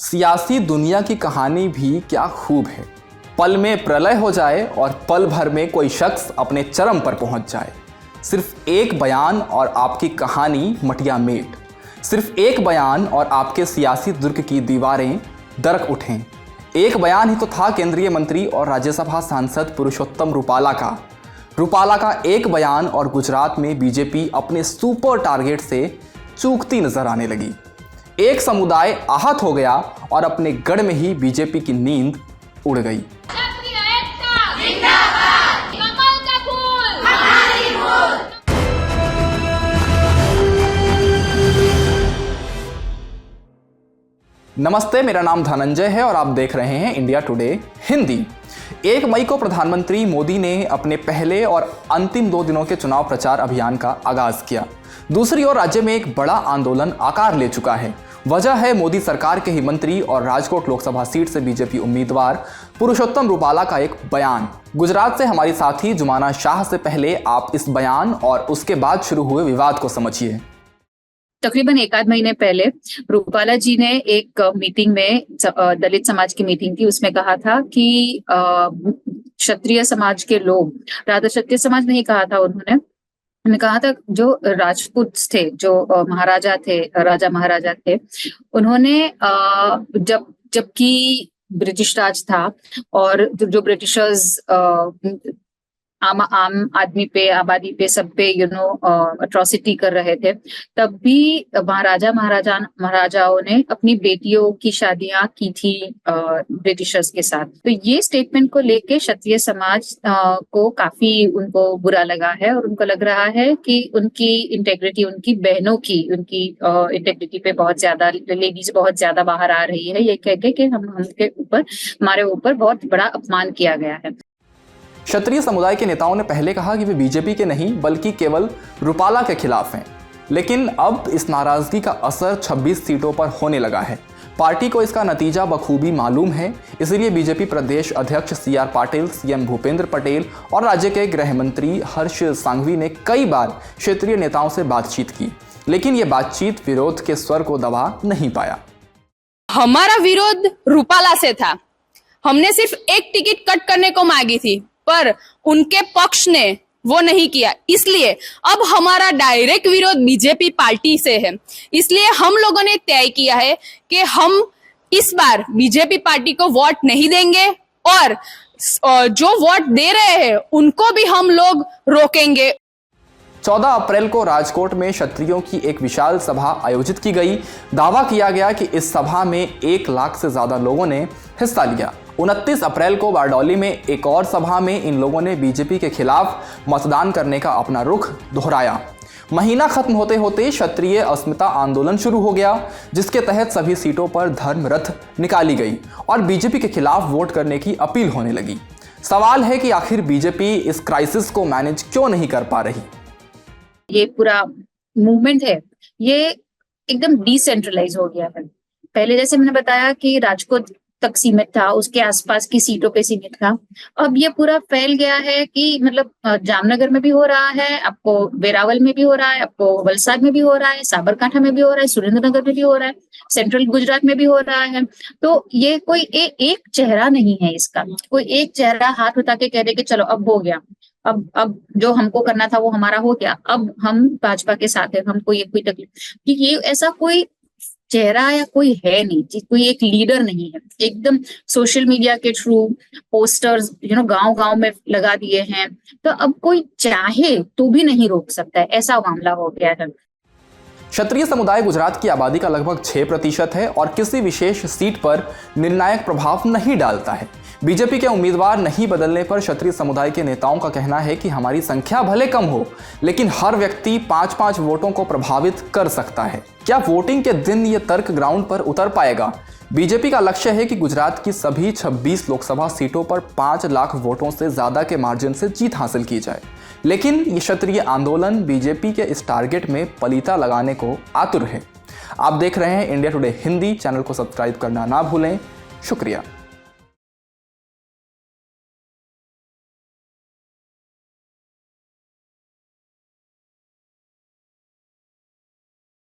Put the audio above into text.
सियासी दुनिया की कहानी भी क्या खूब है। पल में प्रलय हो जाए और पल भर में कोई शख्स अपने चरम पर पहुंच जाए। सिर्फ एक बयान और आपकी कहानी मटिया मेट। सिर्फ एक बयान और आपके सियासी दुर्ग की दीवारें दरक उठें। एक बयान ही तो था केंद्रीय मंत्री और राज्यसभा सांसद पुरुषोत्तम रूपाला का एक बयान और गुजरात में बीजेपी अपने सुपर टारगेट से चूकती नजर आने लगी। एक समुदाय आहत हो गया और अपने गढ़ में ही बीजेपी की नींद उड़ गई। नमस्ते, मेरा नाम धनंजय है और आप देख रहे हैं इंडिया टुडे हिंदी। 1 मई को प्रधानमंत्री मोदी ने अपने पहले और अंतिम 2 दिनों के चुनाव प्रचार अभियान का आगाज किया। दूसरी ओर राज्य में एक बड़ा आंदोलन आकार ले चुका है। वजह है मोदी सरकार के ही मंत्री और राजकोट लोकसभा सीट से बीजेपी उम्मीदवार पुरुषोत्तम रूपाला का एक बयान। गुजरात से हमारी साथी जुमाना शाह से पहले आप इस बयान और उसके बाद शुरू हुए विवाद को समझिए। तकरीबन 1 महीने पहले रूपाला जी ने एक मीटिंग में, दलित समाज की मीटिंग थी, उसमें कहा था कि क्षत्रिय समाज के लोग, राधा क्षत्रिय समाज नहीं कहा था उन्होंने कहा था जो राजपूत थे, जो महाराजा थे, राजा महाराजा थे, उन्होंने जबकि ब्रिटिश राज था और जो ब्रिटिशर्स आम आदमी पे, आबादी पे, सब पे अट्रॉसिटी कर रहे थे, तब भी महाराजाओं ने अपनी बेटियों की शादियां की थी ब्रिटिशर्स के साथ। तो ये स्टेटमेंट को लेके क्षत्रिय समाज को काफी उनको बुरा लगा है और उनको लग रहा है कि उनकी इंटेग्रिटी, उनकी बहनों की, उनकी इंटेग्रिटी पे बहुत ज्यादा, लेडीज बहुत ज्यादा बाहर आ रही है, ये कह के कि हमारे ऊपर बहुत बड़ा अपमान किया गया है। क्षत्रिय समुदाय के नेताओं ने पहले कहा कि वे बीजेपी के नहीं बल्कि केवल रूपाला के खिलाफ हैं, लेकिन अब इस नाराजगी का असर 26 सीटों पर होने लगा है। पार्टी को इसका नतीजा बखूबी मालूम है, इसलिए बीजेपी प्रदेश अध्यक्ष CR पाटिल, CM भूपेंद्र पटेल और राज्य के गृह मंत्री हर्ष सांघवी ने कई बार क्षेत्रीय नेताओं से बातचीत की, लेकिन ये बातचीत विरोध के स्वर को दबा नहीं पाया। हमारा विरोध रूपाला से था। हमने सिर्फ एक टिकट कट करने को मांगी थी, पर उनके पक्ष ने वो नहीं किया, इसलिए अब हमारा डायरेक्ट विरोध बीजेपी पार्टी से है। इसलिए हम लोगों ने तय किया है कि हम इस बार बीजेपी पार्टी को वोट नहीं देंगे और जो वोट दे रहे हैं उनको भी हम लोग रोकेंगे। 14 अप्रैल को राजकोट में क्षत्रियों की एक विशाल सभा आयोजित की गई। दावा किया गया कि इस सभा में 1 लाख से ज्यादा लोगों ने हिस्सा लिया। 29 अप्रैल को बारडोली में एक और सभा में इन लोगों ने बीजेपी के खिलाफ मतदान करने का अपना रुख दोहराया। महीना खत्म होते होते क्षत्रिय अस्मिता आंदोलन शुरू हो गया, जिसके तहत सभी सीटों पर धर्म रथ निकाली गई और बीजेपी के खिलाफ वोट करने की अपील होने लगी। सवाल है कि आखिर बीजेपी इस क्राइसिस को मैनेज क्यों नहीं कर पा रही। ये पूरा मूवमेंट है, ये एकदम डिसेंट्रलाइज हो गया है। पहले जैसे मैंने बताया कि राजकोट तक सीमित था, उसके आसपास की सीटों पे सीमित था। अब ये पूरा फैल गया है कि मतलब जामनगर में भी हो रहा है, आपको वेरावल में भी हो रहा है, आपको वलसाड में भी हो रहा है, साबरकांठा में भी हो रहा है, सुरेंद्रनगर में भी हो रहा है, सेंट्रल गुजरात में भी हो रहा है। तो ये कोई एक चेहरा नहीं है, इसका कोई एक चेहरा हाथ उठा के कह दे कि चलो अब हो गया, अब जो हमको करना था वो हमारा हो गया, अब हम भाजपा के साथ है, हमको ये कोई तकलीफ कि ये ऐसा कोई चेहरा या कोई है नहीं, कोई एक लीडर नहीं है। एकदम सोशल मीडिया के थ्रू पोस्टर्स गांव में लगा दिए हैं, तो अब कोई चाहे तो भी नहीं रोक सकता है, ऐसा मामला हो गया है। क्षत्रिय समुदाय गुजरात की आबादी का लगभग 6% है और किसी विशेष सीट पर निर्णायक प्रभाव नहीं डालता है। बीजेपी के उम्मीदवार नहीं बदलने पर क्षत्रिय समुदाय के नेताओं का कहना है कि हमारी संख्या भले कम हो, लेकिन हर व्यक्ति 5-5 वोटों को प्रभावित कर सकता है। क्या वोटिंग के दिन ये तर्क ग्राउंड पर उतर पाएगा? बीजेपी का लक्ष्य है कि गुजरात की सभी 26 लोकसभा सीटों पर 5 लाख वोटों से ज्यादा के मार्जिन से जीत हासिल की जाए, लेकिन ये क्षत्रिय आंदोलन बीजेपी के इस टारगेट में पलीता लगाने को आतुर है। आप देख रहे हैं इंडिया टुडे हिंदी। चैनल को सब्सक्राइब करना ना भूलें। शुक्रिया।